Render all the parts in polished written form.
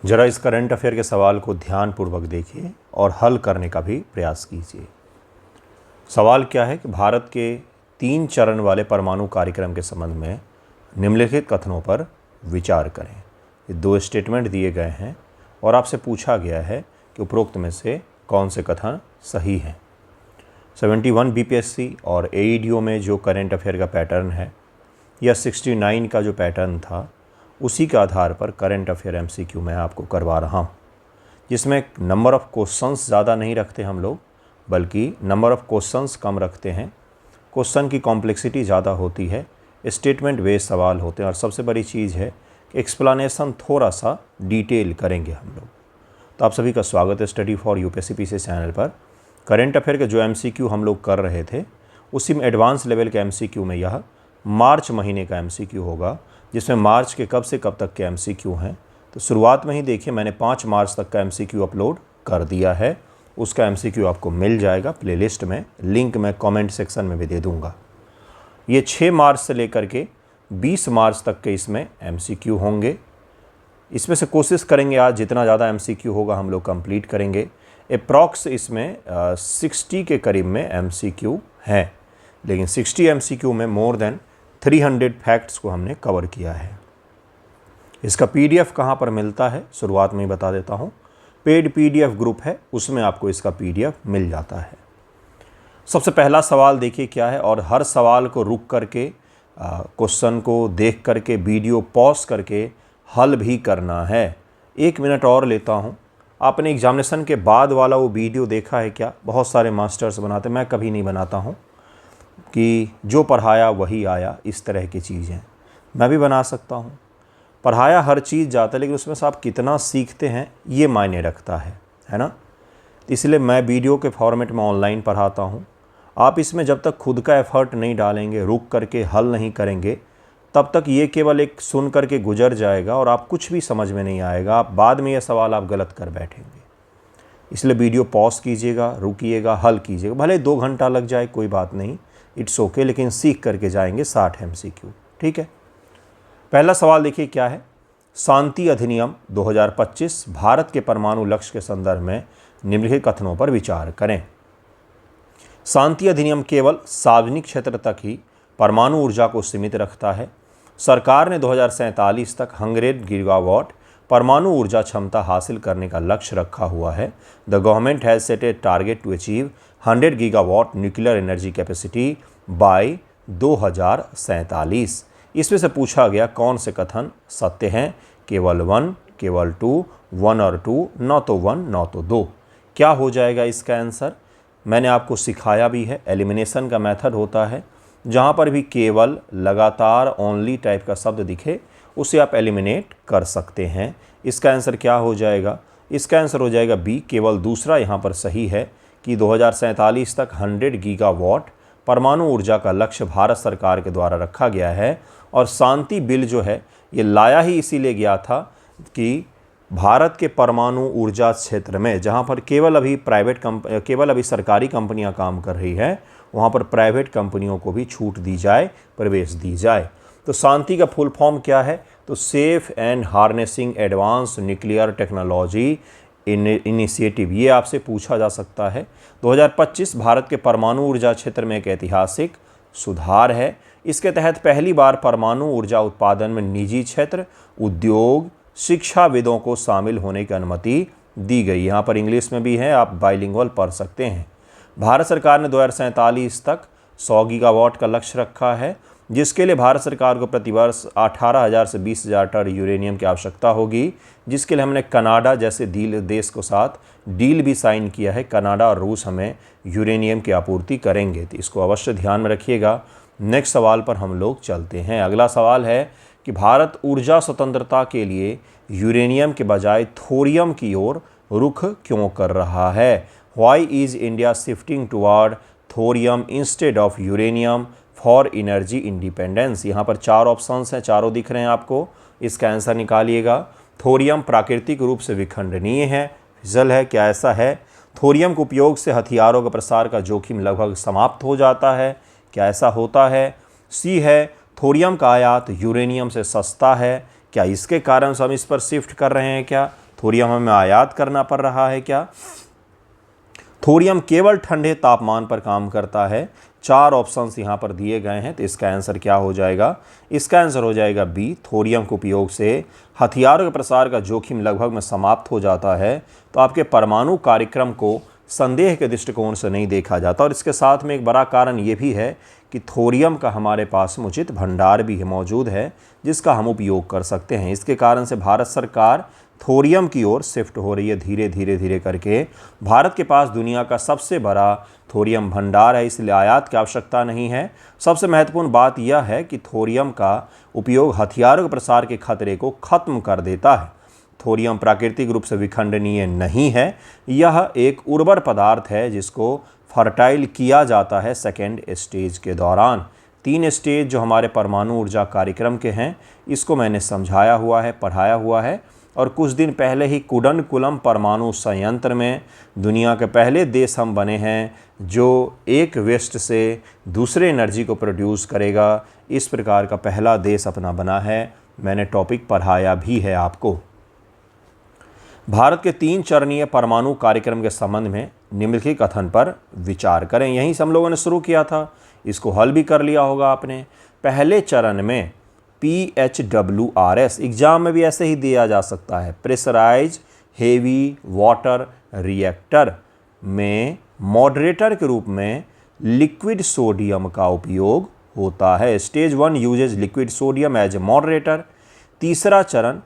ज़रा इस current affair के सवाल को ध्यानपूर्वक देखिए और हल करने का भी प्रयास कीजिए। सवाल क्या है कि भारत के 3 चरण वाले परमाणु कार्यक्रम के संबंध में निम्नलिखित कथनों पर विचार करें। ये 2 स्टेटमेंट दिए गए हैं और आपसे पूछा गया है कि उपरोक्त में से कौन से कथन सही हैं। 71 बीपीएससी और एईडीओ में जो करंट अफेयर का पैटर्न है या 69 का जो पैटर्न था, उसी के आधार पर करंट अफेयर एमसीक्यू मैं आपको करवा रहा हूँ, जिसमें नंबर ऑफ़ क्वेश्चंस ज़्यादा नहीं रखते हम लोग, बल्कि नंबर ऑफ़ क्वेश्चंस कम रखते हैं। क्वेश्चन की कॉम्प्लेक्सिटी ज़्यादा होती है, स्टेटमेंट बेस्ड सवाल होते हैं और सबसे बड़ी चीज़ है कि एक्सप्लेनेशन थोड़ा सा डिटेल करेंगे हम लोग। तो आप सभी का स्वागत है study for UPSC PC channel पर। करंट अफेयर के जो एमसीक्यू हम लोग कर रहे थे, उसी में एडवांस लेवल के एमसीक्यू में यह मार्च महीने का एमसीक्यू होगा, जिसमें मार्च के कब से कब तक के एमसीक्यू हैं। तो शुरुआत में ही देखिए, मैंने 5 मार्च तक का एमसीक्यू अपलोड कर दिया है। उसका एमसीक्यू आपको मिल जाएगा प्लेलिस्ट में, लिंक मैं कमेंट सेक्शन में भी दे दूंगा। ये 6 मार्च से लेकर के 20 मार्च तक के इसमें एमसीक्यू होंगे। इसमें से कोशिश करेंगे आज जितना ज़्यादा एमसीक्यू होगा हम लोग कंप्लीट करेंगे। अप्रॉक्स इसमें 60 के करीब में एमसीक्यू हैं, लेकिन 60 एमसीक्यू में मोर देन 300 फैक्ट्स को हमने कवर किया है। इसका पीडीएफ कहाँ पर मिलता है, शुरुआत में ही बता देता हूँ। पेड पीडीएफ ग्रुप है, उसमें आपको इसका पीडीएफ मिल जाता है। सबसे पहला सवाल देखिए क्या है, और हर सवाल को रुक करके क्वेश्चन को देख करके वीडियो पॉज करके हल भी करना है। 1 मिनट और लेता हूँ। आपने एग्जामिनेशन के बाद वाला वो वीडियो देखा है क्या? बहुत सारे मास्टर्स बनाते, मैं कभी नहीं बनाता हूँ कि जो पढ़ाया वही आया, इस तरह की चीज़ें मैं भी बना सकता हूँ। पढ़ाया हर चीज़ जाता है, लेकिन उसमें से आप कितना सीखते हैं ये मायने रखता है ना। इसलिए मैं वीडियो के फॉर्मेट में ऑनलाइन पढ़ाता हूँ। आप इसमें जब तक खुद का एफ़र्ट नहीं डालेंगे, रुक करके हल नहीं करेंगे, तब तक ये केवल एक सुन करके गुजर जाएगा और आप कुछ भी समझ में नहीं आएगा। आप बाद में ये सवाल आप गलत कर बैठेंगे। इसलिए वीडियो पॉज कीजिएगा, रुकिएगा, हल कीजिएगा। भले 2 घंटा लग जाए, कोई बात नहीं, इट्स ओके, लेकिन सीख करके जाएंगे 60 एमसीक्यू। ठीक है। पहला सवाल देखिए क्या है। शांति अधिनियम 2025 भारत के परमाणु लक्ष्य के संदर्भ में निम्नलिखित कथनों पर विचार करें। शांति अधिनियम केवल सार्वजनिक क्षेत्र तक ही परमाणु ऊर्जा को सीमित रखता है। सरकार ने 2047 तक 100 गीगावाट परमाणु ऊर्जा क्षमता हासिल करने का लक्ष्य रखा हुआ है। The government has set a target to achieve 100 gigawatt nuclear energy capacity by 2047। इसमें से पूछा गया कौन से कथन सत्य हैं? केवल 1, केवल 2, 1 और 2, न तो 1 न तो 2। क्या हो जाएगा इसका आंसर? मैंने आपको सिखाया भी है, एलिमिनेशन का मेथड होता है। जहाँ पर भी केवल, लगातार, ओनली टाइप का शब्द दिखे, उसे आप एलिमिनेट कर सकते हैं। इसका आंसर क्या हो जाएगा? इसका आंसर हो जाएगा बी, केवल दूसरा यहाँ पर सही है कि 2047 तक 100 गीगावाट परमाणु ऊर्जा का लक्ष्य भारत सरकार के द्वारा रखा गया है। और शांति बिल जो है ये लाया ही इसीलिए गया था कि भारत के परमाणु ऊर्जा क्षेत्र में जहाँ पर केवल अभी सरकारी कंपनियां काम कर रही है, वहाँ पर प्राइवेट कंपनियों को भी छूट दी जाए, प्रवेश दी जाए। तो शांति का फुल फॉर्म क्या है? तो safe and harnessing advance nuclear technology initiative, ये आपसे पूछा जा सकता है। 2025 भारत के परमाणु ऊर्जा क्षेत्र में एक ऐतिहासिक सुधार है। इसके तहत पहली बार परमाणु ऊर्जा उत्पादन में निजी क्षेत्र, उद्योग, शिक्षाविदों को शामिल होने की अनुमति दी गई। यहाँ पर इंग्लिश में भी है, आप बाइलिंगुअल पढ़ सकते हैं। भारत सरकार ने 2047 तक 100 गीगावाट का लक्ष्य रखा है, जिसके लिए भारत सरकार को प्रतिवर्ष 18,000 से 20,000 टन यूरेनियम की आवश्यकता होगी, जिसके लिए हमने कनाडा जैसे देश के साथ डील भी साइन किया है। कनाडा और रूस हमें यूरेनियम की आपूर्ति करेंगे, तो इसको अवश्य ध्यान में रखिएगा। नेक्स्ट सवाल पर हम लोग चलते हैं। अगला सवाल है कि भारत ऊर्जा स्वतंत्रता के लिए यूरेनियम के बजाय थोरियम की ओर रुख क्यों कर रहा है? Why is India shifting toward thorium instead of uranium for energy independence? यहाँ पर 4 ऑप्शंस हैं, चारों दिख रहे हैं आपको। इसका आंसर निकालिएगा। थोरियम प्राकृतिक रूप से विखंडनीय है, फिसल है, क्या ऐसा है? थोरियम के उपयोग से हथियारों के प्रसार का जोखिम लगभग समाप्त हो जाता है, क्या ऐसा होता है? सी है, थोरियम का आयात यूरेनियम से सस्ता है, क्या इसके कारण से हम इस पर शिफ्ट कर रहे हैं क्या? थोरियम हमें आयात करना पड़ रहा है क्या? थोरियम केवल ठंडे तापमान पर काम करता है। 4 ऑप्शंस यहाँ पर दिए गए हैं, तो इसका आंसर क्या हो जाएगा? इसका आंसर हो जाएगा बी। थोरियम के उपयोग से हथियारों के प्रसार का जोखिम लगभग में समाप्त हो जाता है। तो आपके परमाणु कार्यक्रम को संदेह के दृष्टिकोण से नहीं देखा जाता। और इसके साथ में एक बड़ा कारण ये भी है कि थोरियम का हमारे पास उचित भंडार भी मौजूद है, जिसका हम उपयोग कर सकते हैं। इसके कारण से भारत सरकार थोरियम की ओर शिफ्ट हो रही है धीरे करके। भारत के पास दुनिया का सबसे बड़ा थोरियम भंडार है, इसलिए आयात की आवश्यकता नहीं है। सबसे महत्वपूर्ण बात यह है कि थोरियम का उपयोग हथियारों के प्रसार के खतरे को खत्म कर देता है। थोरियम प्राकृतिक रूप से विखंडनीय नहीं है। यह एक उर्वर पदार्थ है जिसको फर्टाइल किया जाता है सेकेंड स्टेज के दौरान। 3 स्टेज जो हमारे परमाणु ऊर्जा कार्यक्रम के हैं, इसको मैंने समझाया हुआ है, पढ़ाया हुआ है। और कुछ दिन पहले ही कुडनकुलम परमाणु संयंत्र में दुनिया के पहले देश हम बने हैं जो एक वेस्ट से दूसरे एनर्जी को प्रोड्यूस करेगा। इस प्रकार का पहला देश अपना बना है। मैंने टॉपिक पढ़ाया भी है आपको। भारत के 3 चरणीय परमाणु कार्यक्रम के संबंध में निम्नलिखित कथन पर विचार करें। यहीं से हम लोगों ने शुरू किया था, इसको हल भी कर लिया होगा आपने। पहले चरण में PHWRS एग्जाम में भी ऐसे ही दिया जा सकता है, प्रेशराइज हेवी वाटर रिएक्टर में मॉडरेटर के रूप में लिक्विड सोडियम का उपयोग होता है। Stage 1 uses liquid sodium as a moderator. तीसरा चरण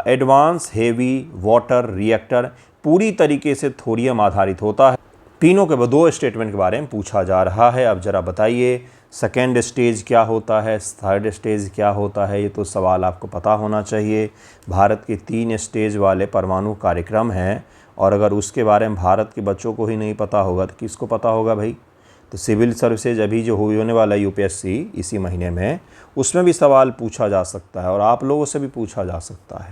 एडवांस हेवी वाटर रिएक्टर पूरी तरीके से थोरियम आधारित होता है। तीनों के 2 स्टेटमेंट के बारे में पूछा जा रहा है। अब जरा बताइए सेकेंड स्टेज क्या होता है, थर्ड स्टेज क्या होता है? ये तो सवाल आपको पता होना चाहिए। भारत के 3 स्टेज वाले परमाणु कार्यक्रम हैं, और अगर उसके बारे में भारत के बच्चों को ही नहीं पता होगा तो किसको पता होगा भाई? तो सिविल सर्विसेज अभी जो होने वाला UPSC इसी महीने में, उसमें भी सवाल पूछा जा सकता है और आप लोगों से भी पूछा जा सकता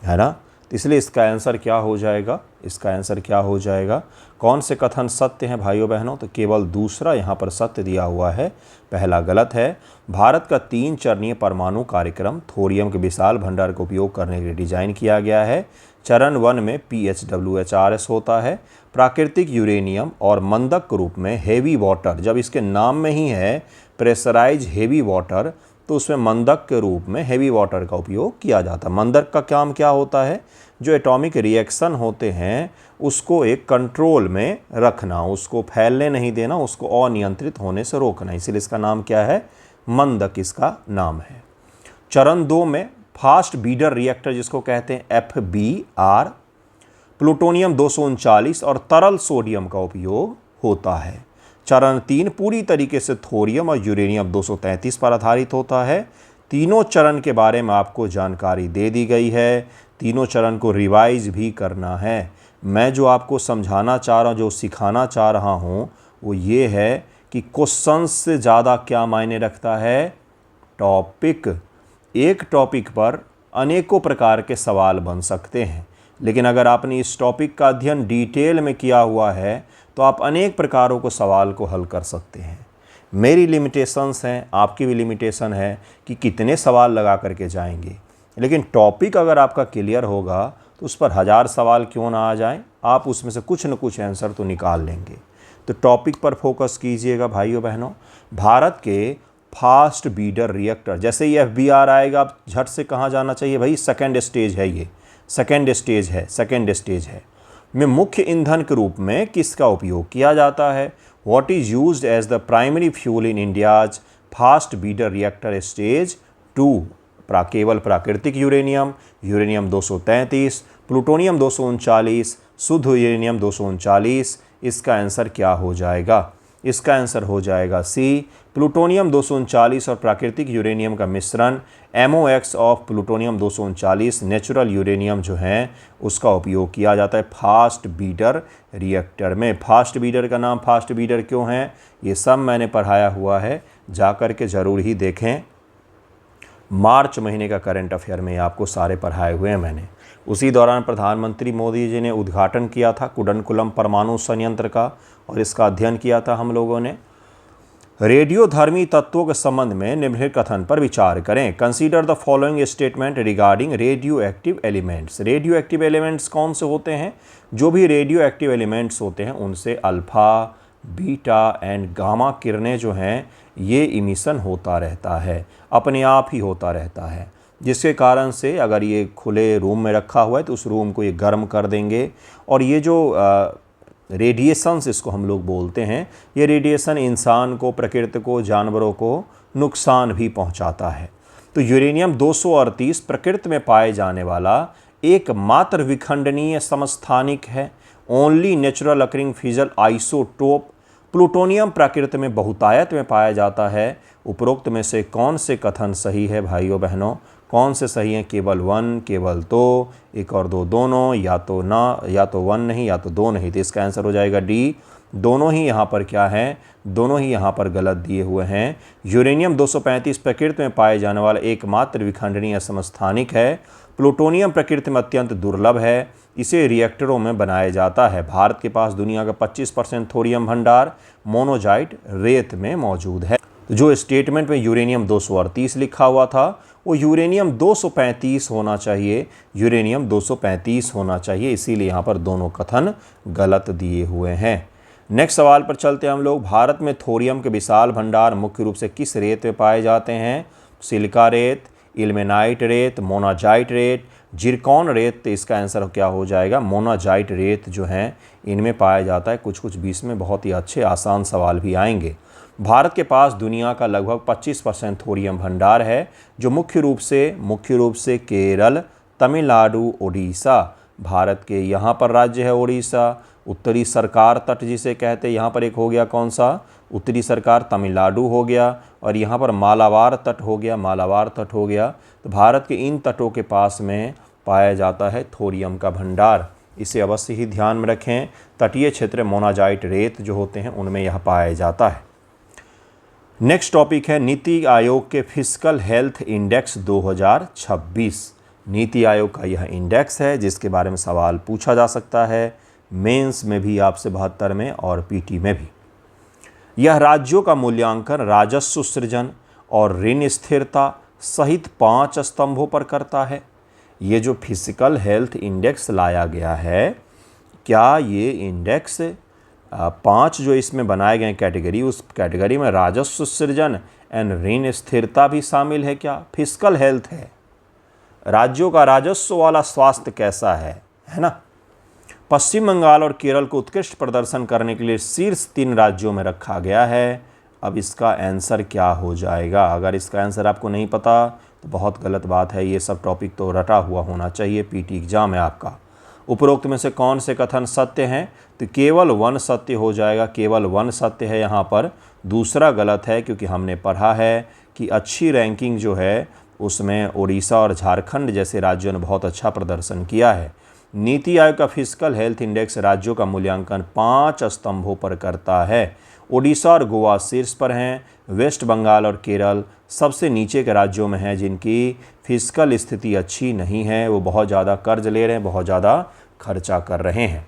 है ना? तो इसलिए इसका आंसर क्या हो जाएगा? इसका आंसर क्या हो जाएगा? कौन से कथन सत्य हैं भाइयों बहनों? तो केवल दूसरा यहाँ पर सत्य दिया हुआ है, पहला गलत है। भारत का 3 चरणीय परमाणु कार्यक्रम थोरियम के विशाल भंडार का उपयोग करने के लिए डिजाइन किया गया है। चरण 1 में PHWRS होता है, प्राकृतिक यूरेनियम और मंदक के रूप में हेवी वाटर। जब इसके नाम में ही है प्रेशराइज हेवी वाटर, तो उसमें मंदक के रूप में हेवी वाटर का उपयोग किया जाता है। मंदक का काम क्या होता है? जो एटॉमिक रिएक्शन होते हैं उसको एक कंट्रोल में रखना, उसको फैलने नहीं देना, उसको अनियंत्रित होने से रोकना, इसलिए इसका नाम क्या है? मंदक इसका नाम है। चरण 2 में फास्ट बीडर रिएक्टर जिसको कहते हैं FBR, प्लूटोनियम 239 और तरल सोडियम का उपयोग होता है। चरण 3 पूरी तरीके से थोरियम और यूरेनियम 233 पर आधारित होता है। तीनों चरण के बारे में आपको जानकारी दे दी गई है, तीनों चरण को रिवाइज भी करना है। मैं जो आपको समझाना चाह रहा हूँ, जो सिखाना चाह रहा हूँ, वो ये है कि क्वेश्चन से ज़्यादा क्या मायने रखता है? टॉपिक। एक टॉपिक पर अनेकों प्रकार के सवाल बन सकते हैं, लेकिन अगर आपने इस टॉपिक का अध्ययन डिटेल में किया हुआ है तो आप अनेक प्रकारों को सवाल को हल कर सकते हैं। मेरी लिमिटेशंस हैं, आपकी भी लिमिटेशन है कि कितने सवाल लगा करके जाएंगे, लेकिन टॉपिक अगर आपका क्लियर होगा तो उस पर 1000 सवाल क्यों ना आ जाएं, आप उसमें से कुछ न कुछ आंसर तो निकाल लेंगे। तो टॉपिक पर फोकस कीजिएगा भाइयों बहनों। भारत के फास्ट बीडर रिएक्टर, जैसे ही FBR आएगा आप झट से कहाँ जाना चाहिए भाई? सेकेंड स्टेज है, ये सेकेंड स्टेज है में मुख्य ईंधन के रूप में किसका उपयोग किया जाता है? What is used as the primary fuel in India's fast breeder reactor stage 2? केवल प्राकृतिक यूरेनियम, यूरेनियम 233, प्लूटोनियम 239, शुद्ध यूरेनियम 239। इसका आंसर क्या हो जाएगा? इसका आंसर हो जाएगा सी। प्लूटोनियम 239 और प्राकृतिक यूरेनियम का मिश्रण MOX of plutonium 239 natural uranium जो है उसका उपयोग किया जाता है फास्ट बीडर रिएक्टर में। फास्ट बीडर का नाम फास्ट बीडर क्यों है? ये सब मैंने पढ़ाया हुआ है, जा कर के ज़रूर ही देखें। मार्च महीने का करंट अफेयर में आपको सारे पढ़ाए हुए हैं मैंने। उसी दौरान प्रधानमंत्री मोदी जी ने उद्घाटन किया था कुडनकुलम परमाणु संयंत्र का, और इसका अध्ययन किया था हम लोगों ने। रेडियोधर्मी तत्वों के संबंध में निम्नलिखित कथन पर विचार करें। Consider the following statement regarding radio active elements. Radio active elements कौन से होते हैं? जो भी रेडियो एक्टिव एलिमेंट्स होते हैं उनसे अल्फ़ा, बीटा एंड गामा किरणें जो हैं ये इमिशन होता रहता है, अपने आप ही होता रहता है, जिसके कारण से अगर ये खुले रूम में रखा हुआ है तो उस रूम को ये गर्म कर देंगे। और ये जो रेडिएशंस इसको हम लोग बोलते हैं, ये रेडिएशन इंसान को, प्रकृति को, जानवरों को नुकसान भी पहुंचाता है। तो यूरेनियम 238 प्रकृति में पाए जाने वाला एकमात्र विखंडनीय समस्थानिक है, only natural occurring fizzle isotope. Plutonium प्रकृति में बहुतायत में पाया जाता है। उपरोक्त में से कौन से कथन सही है भाइयों बहनों? कौन से सही हैं? केवल 1, केवल 2, 1 और 2 दोनों, या तो ना, या तो 1 नहीं या तो 2 नहीं। तो इसका आंसर हो जाएगा डी। दोनों ही यहाँ पर क्या है? दोनों ही यहाँ पर गलत दिए हुए हैं। यूरेनियम 235 प्रकृति में पाए जाने वाला एकमात्र विखंडनीय समस्थानिक है। प्लूटोनियम प्रकृति में अत्यंत दुर्लभ है, इसे रिएक्टरों में बनाया जाता है। भारत के पास दुनिया का 25% थोरियम भंडार मोनोजाइट रेत में मौजूद है। तो जो स्टेटमेंट में यूरेनियम 238 लिखा हुआ था वो यूरेनियम 235 होना चाहिए, यूरेनियम 235 होना चाहिए, इसीलिए यहाँ पर दोनों कथन गलत दिए हुए हैं। नेक्स्ट सवाल पर चलते हैं हम लोग। भारत में थोरियम के विशाल भंडार मुख्य रूप से किस रेत में पाए जाते हैं? सिलिका रेत, इल्मेनाइट रेत, मोनाजाइट रेत, जिरकॉन रेत। तो इसका आंसर क्या हो जाएगा? मोनाजाइट रेत जो है इनमें पाया जाता है। कुछ बीच में बहुत ही अच्छे आसान सवाल भी आएंगे। भारत के पास दुनिया का लगभग 25% थोरियम भंडार है, जो मुख्य रूप से केरल, तमिलनाडु, ओडिशा। भारत के यहाँ पर राज्य है ओडिशा। उत्तरी सरकार तट जिसे कहते हैं, यहाँ पर एक हो गया कौन सा? उत्तरी सरकार तमिलनाडु हो गया, और यहाँ पर मालाबार तट हो गया, तो भारत के इन तटों के पास में पाया जाता है थोरियम का भंडार। इसे अवश्य ही ध्यान में रखें। तटीय क्षेत्र मोनाजाइट रेत जो होते हैं उनमें यह पाया जाता है। नेक्स्ट टॉपिक है नीति आयोग के fiscal health index 2026। NITI Aayog का यह इंडेक्स है जिसके बारे में सवाल पूछा जा सकता है मेंस में भी आपसे 72 में और पीटी में भी। यह राज्यों का मूल्यांकन राजस्व सृजन और ऋण स्थिरता सहित 5 स्तंभों पर करता है। ये जो फिजिकल हेल्थ इंडेक्स लाया गया है, क्या ये इंडेक्स 5 जो इसमें बनाए गए कैटेगरी, उस कैटेगरी में राजस्व सृजन एंड ऋण स्थिरता भी शामिल है क्या? फिजिकल हेल्थ है, राज्यों का राजस्व वाला स्वास्थ्य कैसा है ना। पश्चिम बंगाल और केरल को उत्कृष्ट प्रदर्शन करने के लिए शीर्ष 3 राज्यों में रखा गया है। अब इसका आंसर क्या हो जाएगा? अगर इसका आंसर आपको नहीं पता तो बहुत गलत बात है। ये सब टॉपिक तो रटा हुआ होना चाहिए, पीटी एग्जाम है आपका। उपरोक्त में से कौन से कथन सत्य हैं? तो केवल 1 सत्य हो जाएगा, केवल 1 सत्य है यहाँ पर। दूसरा गलत है क्योंकि हमने पढ़ा है कि अच्छी रैंकिंग जो है उसमें ओडिशा और झारखंड जैसे राज्यों ने बहुत अच्छा प्रदर्शन किया है। नीति आयोग का फिजिकल हेल्थ इंडेक्स राज्यों का मूल्यांकन 5 स्तंभों पर करता है। ओडिशा और गोवा शीर्ष पर हैं, वेस्ट बंगाल और केरल सबसे नीचे के राज्यों में हैं जिनकी फिजिकल स्थिति अच्छी नहीं है, वो बहुत ज़्यादा कर्ज ले रहे हैं, बहुत ज़्यादा खर्चा कर रहे हैं।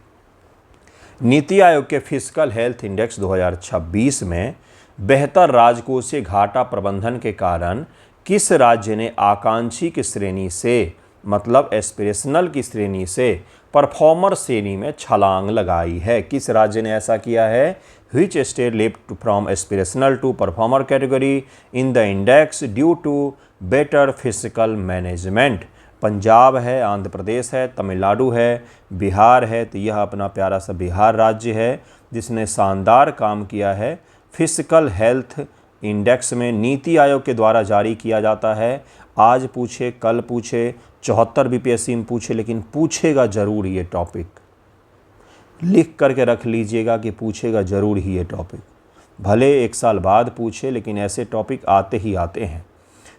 नीति आयोग के फिजिकल हेल्थ इंडेक्स 2026 में बेहतर राजकोषीय घाटा प्रबंधन के कारण किस राज्य ने आकांक्षी की श्रेणी से, मतलब एस्पिरेशनल की श्रेणी से परफॉर्मर श्रेणी में छलांग लगाई है? किस राज्य ने ऐसा किया है? Which state leaped from aspirational to performer category in the index due to better fiscal management? Punjab है, आंध्र प्रदेश है, तमिलनाडु है, बिहार है। तो यह अपना प्यारा सा बिहार राज्य है जिसने शानदार काम किया है। फिजिकल हेल्थ इंडेक्स में नीति आयोग के द्वारा जारी किया जाता है। आज पूछे, कल पूछे, 74 बीपीएससी में पूछे, लेकिन पूछेगा ज़रूर ये टॉपिक। लिख करके रख लीजिएगा कि पूछेगा ज़रूर ही ये टॉपिक, भले 1 साल बाद पूछे, लेकिन ऐसे टॉपिक आते ही आते हैं।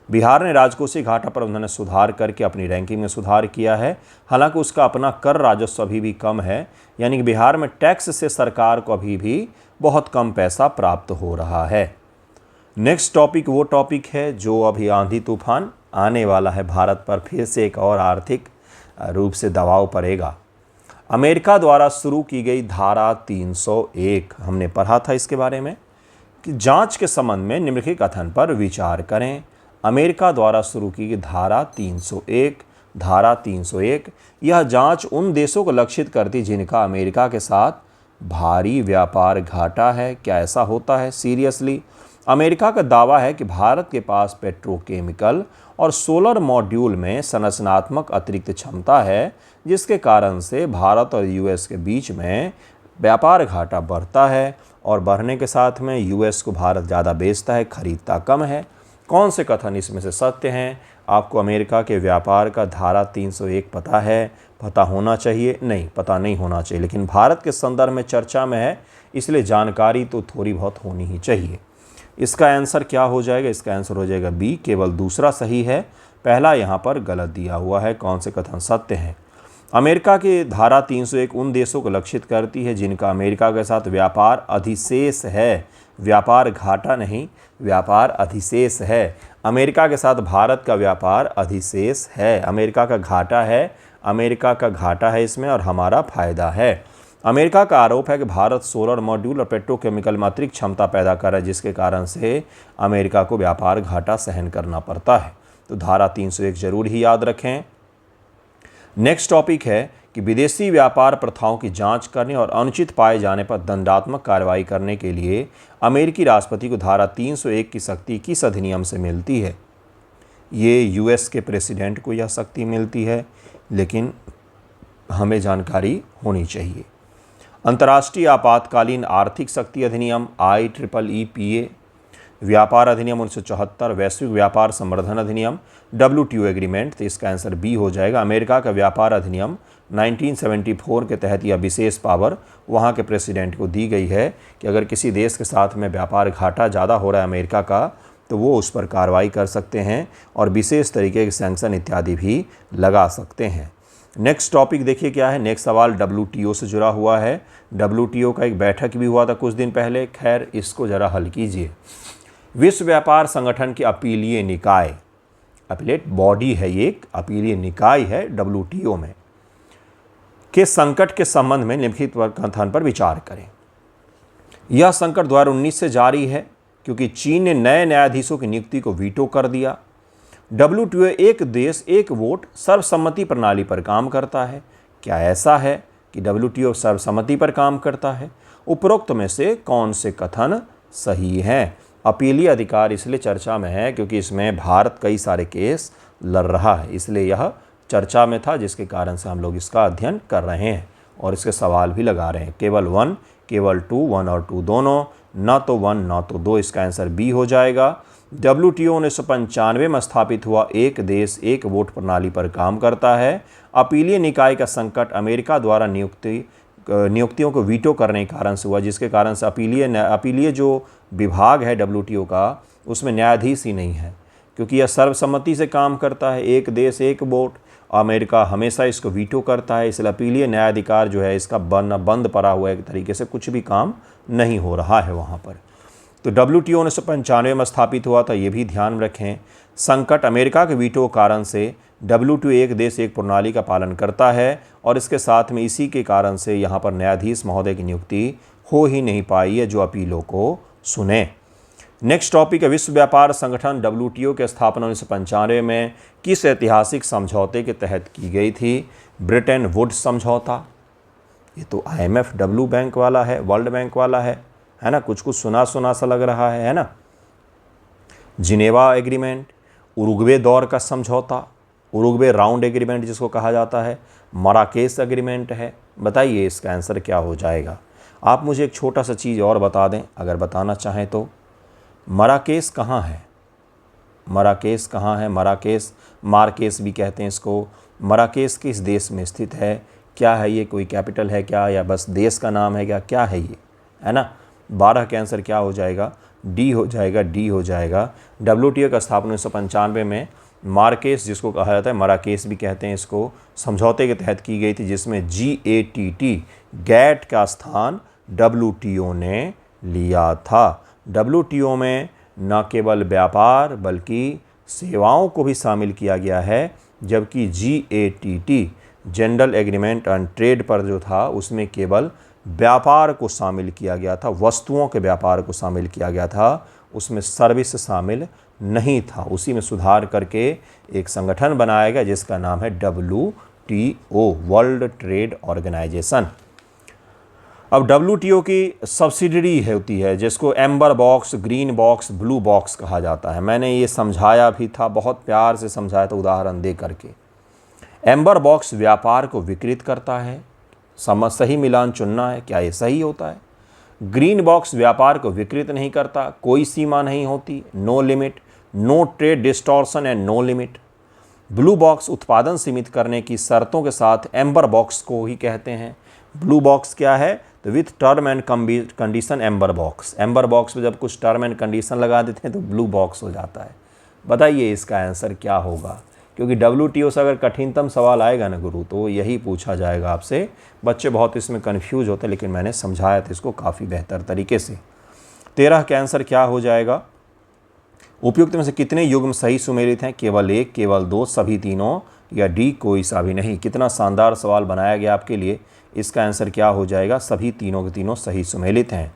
बिहार ने राजकोषीय घाटा प्रबंधन में सुधार करके अपनी रैंकिंग में सुधार किया है। हालांकि उसका अपना कर राजस्व अभी भी कम है, यानी कि बिहार में टैक्स से सरकार को अभी भी बहुत कम पैसा प्राप्त हो रहा है। नेक्स्ट टॉपिक वो टॉपिक है जो अभी आंधी तूफान आने वाला है, भारत पर फिर से एक और आर्थिक रूप से दबाव पड़ेगा। अमेरिका द्वारा शुरू की गई धारा 301, हमने पढ़ा था इसके बारे में कि जांच के संबंध में निम्नलिखित कथन पर विचार करें। अमेरिका द्वारा शुरू की गई धारा 301 यह जांच उन देशों को लक्षित करती जिनका अमेरिका के साथ भारी व्यापार घाटा है। क्या ऐसा होता है? सीरियसली, अमेरिका का दावा है कि भारत के पास पेट्रोकेमिकल और सोलर मॉड्यूल में संरचनात्मक अतिरिक्त क्षमता है, जिसके कारण से भारत और यूएस के बीच में व्यापार घाटा बढ़ता है और बढ़ने के साथ में यूएस को भारत ज़्यादा बेचता है, खरीदता कम है। कौन से कथन इसमें से सत्य हैं? आपको अमेरिका के व्यापार का धारा 301 पता है, पता होना चाहिए? नहीं, पता नहीं होना चाहिए, लेकिन भारत के संदर्भ में चर्चा में है, इसलिए जानकारी तो थोड़ी बहुत होनी ही चाहिए। इसका आंसर क्या हो जाएगा? इसका आंसर हो जाएगा बी, केवल दूसरा सही है, पहला यहाँ पर गलत दिया हुआ है। कौन से कथन सत्य हैं? अमेरिका की धारा 301 उन देशों को लक्षित करती है जिनका अमेरिका के साथ व्यापार अधिशेष है, व्यापार घाटा नहीं, व्यापार अधिशेष है। अमेरिका के साथ भारत का व्यापार अधिशेष है, अमेरिका का घाटा है, अमेरिका का घाटा है इसमें और हमारा फायदा है। अमेरिका का आरोप है कि भारत सोलर मॉड्यूल और पेट्रोकेमिकल में अतिरिक्त क्षमता पैदा कर रहा है, जिसके कारण से अमेरिका को व्यापार घाटा सहन करना पड़ता है। तो धारा 301 जरूर ही याद रखें। नेक्स्ट टॉपिक है कि विदेशी व्यापार प्रथाओं की जांच करने और अनुचित पाए जाने पर दंडात्मक कार्रवाई करने के लिए अमेरिकी राष्ट्रपति को धारा 301 की शक्ति किस अधिनियम से मिलती है? ये यूएस के प्रेसिडेंट को यह शक्ति मिलती है, लेकिन हमें जानकारी होनी चाहिए। अंतर्राष्ट्रीय आपातकालीन आर्थिक शक्ति अधिनियम IEEPA, व्यापार अधिनियम 1974, वैश्विक व्यापार संवर्धन अधिनियम, WTO एग्रीमेंट। तो इसका आंसर बी हो जाएगा। अमेरिका का व्यापार अधिनियम 1974 के तहत यह विशेष पावर वहाँ के प्रेसिडेंट को दी गई है कि अगर किसी देश के साथ में व्यापार घाटा ज़्यादा हो रहा है अमेरिका का, तो वो उस पर कार्रवाई कर सकते हैं और विशेष तरीके के सैंक्शन इत्यादि भी लगा सकते हैं। नेक्स्ट टॉपिक देखिए क्या है। नेक्स्ट सवाल WTO से जुड़ा हुआ है। WTO का एक बैठक भी हुआ था कुछ दिन पहले, खैर इसको ज़रा हल कीजिए। विश्व व्यापार संगठन की अपीलीय निकाय, अपीलेट बॉडी है, ये एक अपीलीय निकाय है WTO में, के संकट के संबंध में निम्नलिखित कथन पर विचार करें। यह संकट 2019 से जारी है क्योंकि चीन ने नए न्यायाधीशों की नियुक्ति को वीटो कर दिया। WTO एक देश एक वोट सर्वसम्मति प्रणाली पर काम करता है। क्या ऐसा है कि WTO सर्वसम्मति पर काम करता है? उपरोक्त में से कौन से कथन सही हैं? अपीलीय अधिकार इसलिए चर्चा में है क्योंकि इसमें भारत कई सारे केस लड़ रहा है, इसलिए यह चर्चा में था, जिसके कारण से हम लोग इसका अध्ययन कर रहे हैं और इसके सवाल भी लगा रहे हैं। केवल 1, केवल 2, 1 और 2 दोनों, ना तो 1 ना तो 2। इसका आंसर बी हो जाएगा। WTO 1995 में स्थापित हुआ एक देश एक वोट प्रणाली पर काम करता है। अपीलीय निकाय का संकट अमेरिका द्वारा नियुक्तियों को वीटो करने के कारण से हुआ, जिसके कारण से अपीलीय जो विभाग है WTO का, उसमें न्यायाधीश ही नहीं है क्योंकि यह सर्वसम्मति से काम करता है, एक देश एक वोट। अमेरिका हमेशा इसको वीटो करता है, इसलिए अपीलीय न्यायाधिकार जो है इसका बंद पड़ा हुआ है, एक तरीके से कुछ भी काम नहीं हो रहा है वहाँ पर। तो WTO 1995 में स्थापित हुआ था, ये भी ध्यान रखें। संकट अमेरिका के वीटो कारण से WTO एक देश एक प्रणाली का पालन करता है और इसके साथ में इसी के कारण से यहाँ पर न्यायाधीश महोदय की नियुक्ति हो ही नहीं पाई है जो अपीलों को सुने। नेक्स्ट टॉपिक है विश्व व्यापार संगठन WTO की स्थापना 1995 में किस ऐतिहासिक समझौते के तहत की गई थी? ब्रिटेन वुड्स समझौता। ये तो IMF W बैंक वाला है, वर्ल्ड बैंक वाला है ना? कुछ कुछ सुना सा लग रहा है ना? जिनेवा एग्रीमेंट, उरुग्वे दौर का समझौता, उरुग्वे राउंड एग्रीमेंट जिसको कहा जाता है, मराकेश एग्रीमेंट है। बताइए इसका आंसर क्या हो जाएगा? आप मुझे एक छोटा सा चीज़ और बता दें अगर बताना चाहें तो। मराकेश कहाँ है? मराकेश कहाँ है? मराकेश, मार्केश भी कहते हैं इसको। मराकेश किस देश में स्थित है? क्या है ये? कोई कैपिटल है क्या, या बस देश का नाम है क्या? क्या है ये, है ना? 12 का आंसर क्या हो जाएगा? डी हो जाएगा, डी हो जाएगा। WTO का स्थापना 1995 में मार्केश जिसको कहा जाता है, मराकेश भी कहते हैं इसको, समझौते के तहत की गई थी, जिसमें GATT का स्थान WTO ने लिया था। WTO में न केवल व्यापार बल्कि सेवाओं को भी शामिल किया गया है, जबकि GATT general agreement on trade पर जो था उसमें केवल व्यापार को शामिल किया गया था, वस्तुओं के व्यापार को शामिल किया गया था, उसमें सर्विस शामिल नहीं था। उसी में सुधार करके एक संगठन बनाया गया जिसका नाम है WTO, वर्ल्ड ट्रेड ऑर्गेनाइजेशन। अब WTO की सब्सिडरी होती है जिसको amber box, green box, blue box कहा जाता है। मैंने ये समझाया भी था, बहुत प्यार से समझाया था उदाहरण दे करके। एम्बर बॉक्स व्यापार को विकृत करता है, सही मिलान चुनना है, क्या ये सही होता है। ग्रीन बॉक्स व्यापार को विकृत नहीं करता, कोई सीमा नहीं होती, no limit, no trade distortion and no limit. Blue box उत्पादन सीमित करने की शर्तों के साथ एम्बर बॉक्स को ही कहते हैं। ब्लू बॉक्स क्या है, तो with term and condition amber box. Amber box में जब कुछ टर्म एंड कंडीशन लगा देते हैं तो ब्लू बॉक्स हो जाता है। बताइए इसका आंसर क्या होगा, क्योंकि WTO से अगर कठिनतम सवाल आएगा ना गुरु तो यही पूछा जाएगा आपसे। बच्चे बहुत इसमें कन्फ्यूज होते हैं, लेकिन मैंने समझाया था इसको काफ़ी बेहतर तरीके से। 13 का आंसर क्या हो जाएगा, उपयुक्त में से कितने युग्म सही सुमेलित हैं, केवल 1, केवल 2, सभी तीनों, या डी कोई सा भी नहीं। कितना शानदार सवाल बनाया गया आपके लिए। इसका आंसर क्या हो जाएगा, सभी तीनों के तीनों सही सुमेलित हैं।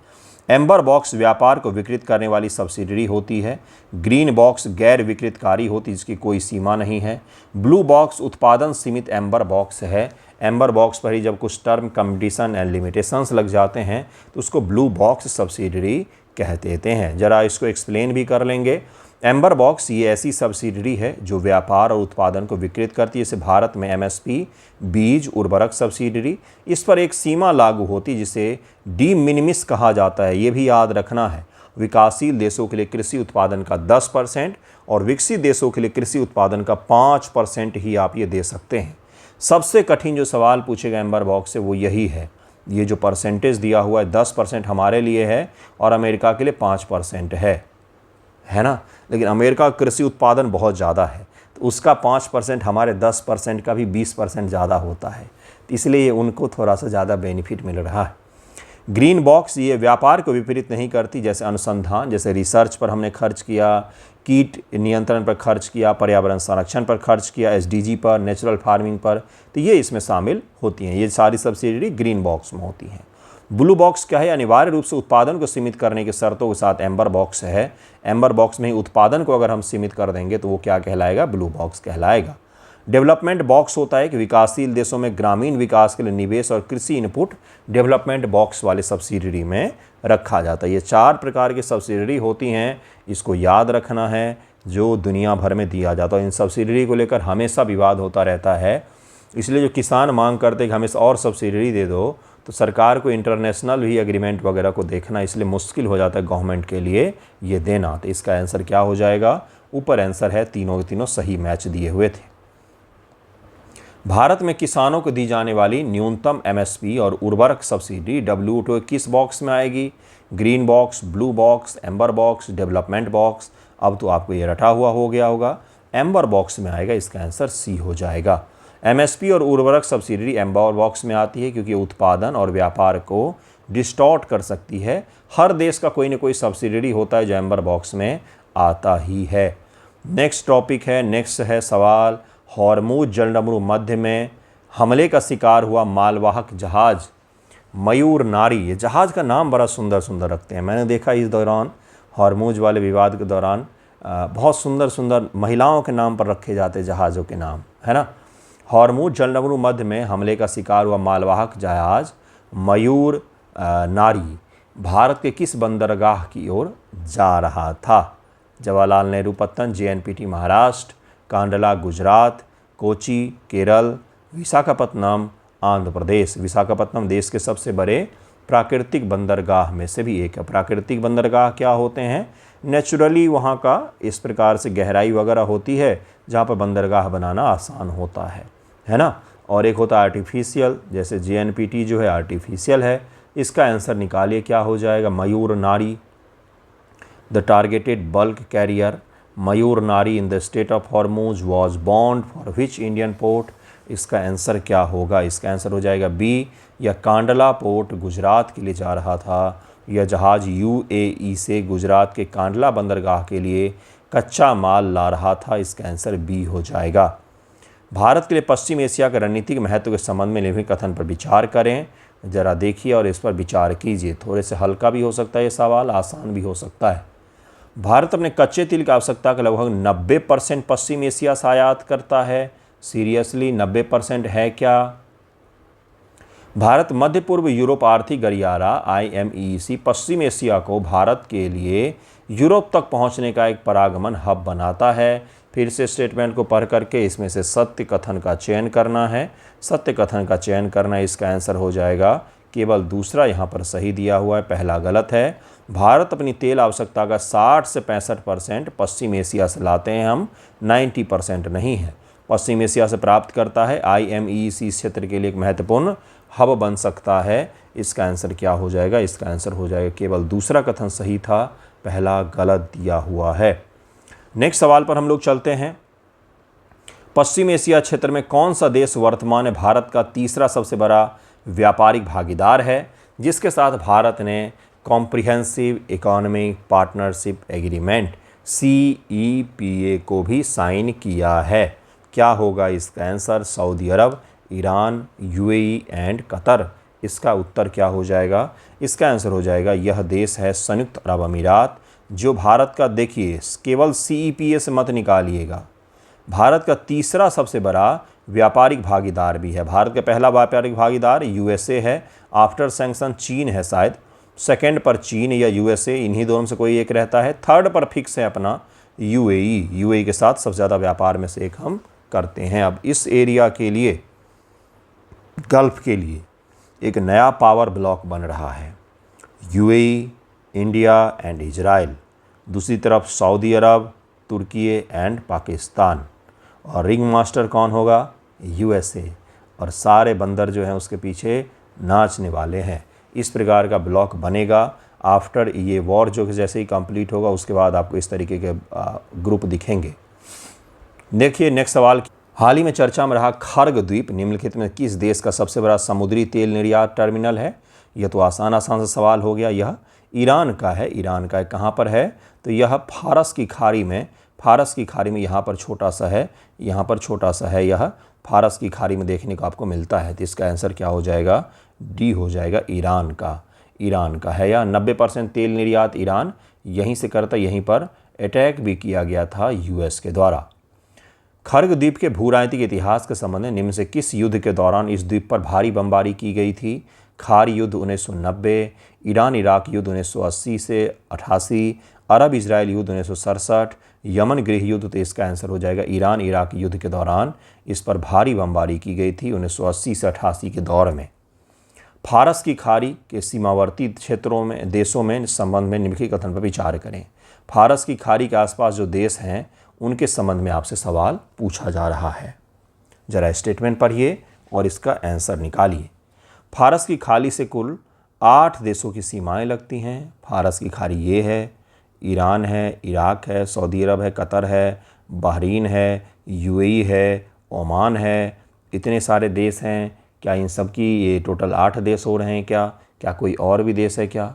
एम्बर बॉक्स व्यापार को विकृत करने वाली सब्सिडरी होती है। ग्रीन बॉक्स गैर विकृतकारी होती है जिसकी कोई सीमा नहीं है। ब्लू बॉक्स उत्पादन सीमित एम्बर बॉक्स है। एम्बर बॉक्स पर ही जब कुछ टर्म, कंडीशन एंड लिमिटेशंस लग जाते हैं तो उसको ब्लू बॉक्स सब्सिडरी कह देते हैं। ज़रा इसको एक्सप्लेन भी कर लेंगे। एम्बर बॉक्स ये ऐसी सब्सिडरी है जो व्यापार और उत्पादन को विकृत करती है। जैसे भारत में MSP, बीज उर्वरक सब्सिडरी, इस पर एक सीमा लागू होती है जिसे डी मिनिमिस कहा जाता है। ये भी याद रखना है। विकासशील देशों के लिए कृषि उत्पादन का 10% और विकसित देशों के लिए कृषि उत्पादन का 5% ही आप ये दे सकते हैं। सबसे कठिन जो सवाल पूछेगा एम्बर बॉक्स से वो यही है। ये जो परसेंटेज दिया हुआ है 10% हमारे लिए है और अमेरिका के लिए 5% है ना। लेकिन अमेरिका का कृषि उत्पादन बहुत ज़्यादा है तो उसका 5%, हमारे 10% का भी 20% ज़्यादा होता है, तो इसलिए उनको थोड़ा सा ज़्यादा बेनिफिट मिल रहा है। ग्रीन बॉक्स ये व्यापार को विपरीत नहीं करती, जैसे अनुसंधान, जैसे रिसर्च पर हमने खर्च किया, कीट नियंत्रण पर खर्च किया, पर्यावरण संरक्षण पर खर्च किया, SDG पर, नेचुरल फार्मिंग पर, तो ये इसमें शामिल होती हैं। ये सारी सब्सिडी ग्रीन बॉक्स में होती हैं। ब्लू बॉक्स क्या है, अनिवार्य रूप से उत्पादन को सीमित करने की शर्तों के साथ एम्बर बॉक्स है। एम्बर बॉक्स में ही उत्पादन को अगर हम सीमित कर देंगे तो वो क्या कहलाएगा, ब्लू बॉक्स कहलाएगा। डेवलपमेंट बॉक्स होता है कि विकासशील देशों में ग्रामीण विकास के लिए निवेश और कृषि इनपुट डेवलपमेंट बॉक्स वाले सब्सिडरी में रखा जाता है। ये 4 प्रकार की सब्सिडरी होती हैं, इसको याद रखना है, जो दुनिया भर में दिया जाता है। इन सब्सिडरी को लेकर हमेशा विवाद होता रहता है, इसलिए जो किसान मांग करते हैं कि हमें और सब्सिडरी दे दो, तो सरकार को इंटरनेशनल भी एग्रीमेंट वगैरह को देखना, इसलिए मुश्किल हो जाता है गवर्नमेंट के लिए ये देना। तो इसका आंसर क्या हो जाएगा, ऊपर आंसर है, तीनों के तीनों सही मैच दिए हुए थे। भारत में किसानों को दी जाने वाली न्यूनतम MSP और उर्वरक सब्सिडी WTO किस बॉक्स में आएगी, green box, blue box, amber box, development box. अब तो आपको ये रटा हुआ हो गया होगा, एम्बर बॉक्स में आएगा, इसका आंसर C हो जाएगा। MSP और उर्वरक सब्सिडी एम्बर बॉक्स में आती है क्योंकि उत्पादन और व्यापार को डिस्टॉर्ट कर सकती है। हर देश का कोई ना कोई सब्सिडी होता है जो एम्बर बॉक्स में आता ही है। नेक्स्ट टॉपिक है, नेक्स्ट है सवाल, हॉर्मुज जलडमरू मध्य में हमले का शिकार हुआ मालवाहक जहाज मयूर नारी। ये जहाज़ का नाम बड़ा सुंदर सुंदर रखते हैं। मैंने देखा इस दौरान हॉर्मुज वाले विवाद के दौरान बहुत सुंदर सुंदर महिलाओं के नाम पर रखे जाते हैं जहाज़ों के नाम, है ना। हॉर्मुज जलडमरू मध्य में हमले का शिकार हुआ मालवाहक जहाज मयूर नारी भारत के किस बंदरगाह की ओर जा रहा था। जवाहरलाल नेहरू पत्तन JNPT महाराष्ट्र, कांडला गुजरात, कोची केरल, विशाखापत्तनम आंध्र प्रदेश। विशाखापत्तनम देश के सबसे बड़े प्राकृतिक बंदरगाह में से भी एक है। प्राकृतिक बंदरगाह क्या होते हैं, नेचुरली वहाँ का इस प्रकार से गहराई वगैरह होती है जहाँ पर बंदरगाह बनाना आसान होता है ना। और एक होता है आर्टिफिशियल, जैसे JNPT जो है आर्टिफिशियल है। इसका आंसर निकालिए क्या हो जाएगा, मयूर नारी। द टारगेटेड बल्क कैरियर मयूर नारी in the state of Hormuz was bond for which Indian port. इसका आंसर क्या होगा, इसका आंसर हो जाएगा B। या कांडला पोर्ट गुजरात के लिए जा रहा था। यह जहाज़ UAE से गुजरात के कांडला बंदरगाह के लिए कच्चा माल ला रहा था। इसका आंसर B हो जाएगा। भारत के लिए पश्चिम एशिया के रणनीतिक महत्व के संबंध में निम्नलिखित कथन पर विचार करें। जरा देखिए और इस पर विचार कीजिए। थोड़े से हल्का भी हो सकता है ये सवाल, आसान भी हो सकता है। भारत अपने कच्चे तेल की आवश्यकता का लगभग 90% पश्चिम एशिया से आयात करता है। सीरियसली 90% है क्या? भारत मध्य पूर्व यूरोप आर्थिक गलियारा IMEC पश्चिम एशिया को भारत के लिए यूरोप तक पहुंचने का एक परागमन हब बनाता है। फिर से स्टेटमेंट को पढ़ करके इसमें से सत्य कथन का चयन करना है। सत्य कथन का चयन करना, इसका आंसर हो जाएगा केवल दूसरा यहाँ पर सही दिया हुआ है, पहला गलत है। भारत अपनी तेल आवश्यकता का 60 से 65% पश्चिम एशिया से लाते हैं हम, 90% नहीं है। पश्चिम एशिया से प्राप्त करता है। IMEC क्षेत्र के लिए एक महत्वपूर्ण हब बन सकता है। इसका आंसर क्या हो जाएगा? इसका आंसर हो जाएगा केवल दूसरा कथन सही था, पहला गलत दिया हुआ है। नेक्स्ट सवाल पर हम लोग चलते हैं। पश्चिम एशिया क्षेत्र में कौन सा देश वर्तमान में भारत का तीसरा सबसे बड़ा व्यापारिक भागीदार है, जिसके साथ भारत ने comprehensive economic partnership agreement CEPA को भी साइन किया है? क्या होगा इसका answer? Saudi Arab, Iran, UAE and Qatar. इसका उत्तर क्या हो जाएगा? इसका आंसर हो जाएगा यह देश है संयुक्त अरब अमीरात, जो भारत का, देखिए केवल CEPA से मत निकालिएगा, भारत का तीसरा सबसे बड़ा व्यापारिक भागीदार भी है। भारत का पहला व्यापारिक भागीदार USA है, आफ्टर सैंक्शन चीन है शायद, सेकंड पर चीन या USA, इन्हीं दोनों से कोई एक रहता है। थर्ड पर फिक्स है अपना UAE के साथ सबसे ज़्यादा व्यापार में से एक हम करते हैं। अब इस एरिया के लिए, गल्फ के लिए एक नया पावर ब्लॉक बन रहा है, UAE, इंडिया एंड इजराइल, दूसरी तरफ Saudi Arab, Turkey and Pakistan, और रिंग मास्टर कौन होगा? USA, और सारे बंदर जो हैं उसके पीछे नाचने वाले हैं। इस प्रकार का ब्लॉक बनेगा। आफ्टर ये वॉर जो जैसे ही कंप्लीट होगा उसके बाद आपको इस तरीके के ग्रुप दिखेंगे। देखिए नेक्स्ट सवाल, हाल ही में चर्चा में रहा खर्ग द्वीप निम्नलिखित में किस देश का सबसे बड़ा समुद्री तेल निर्यात टर्मिनल है? यह तो आसान सा सवाल हो गया। यह ईरान का है। ईरान का कहाँ पर है? तो यह फारस की खाड़ी में, फारस की खाड़ी में यहाँ पर छोटा सा है, यहाँ पर छोटा सा है, यह फारस की खाड़ी में देखने को आपको मिलता है। तो इसका आंसर क्या हो जाएगा? डी हो जाएगा, ईरान का। ईरान का है। या 90% तेल निर्यात ईरान यहीं से करता, यहीं पर अटैक भी किया गया था US के द्वारा। खर्ग द्वीप के भूराजनीतिक इतिहास के संबंध में निम्न से किस युद्ध के दौरान इस द्वीप पर भारी बमबारी की गई थी? खार युद्ध 1990, ईरान इराक युद्ध 1980 से 88, अरब इजराइल युद्ध 1967, यमन गृह युद्ध। तो इसका आंसर हो जाएगा ईरान इराक युद्ध के दौरान इस पर भारी बमबारी की गई थी 1980 से 88 के दौर में। फारस की खाड़ी के सीमावर्ती क्षेत्रों में, देशों में संबंध में निम्नलिखित कथन पर विचार करें। फारस की खाड़ी के आसपास जो देश हैं उनके संबंध में आपसे सवाल पूछा जा रहा है। जरा स्टेटमेंट पढ़िए और इसका आंसर निकालिए। फारस की खाड़ी से कुल 8 देशों की सीमाएं लगती हैं। फारस की खाड़ी ये है, ईरान है, इराक है, सऊदी अरब है, कतर है, बहरीन है, UAE है, ओमान है। इतने सारे देश हैं। क्या इन सब की ये टोटल 8 देश हो रहे हैं? क्या कोई और भी देश है क्या?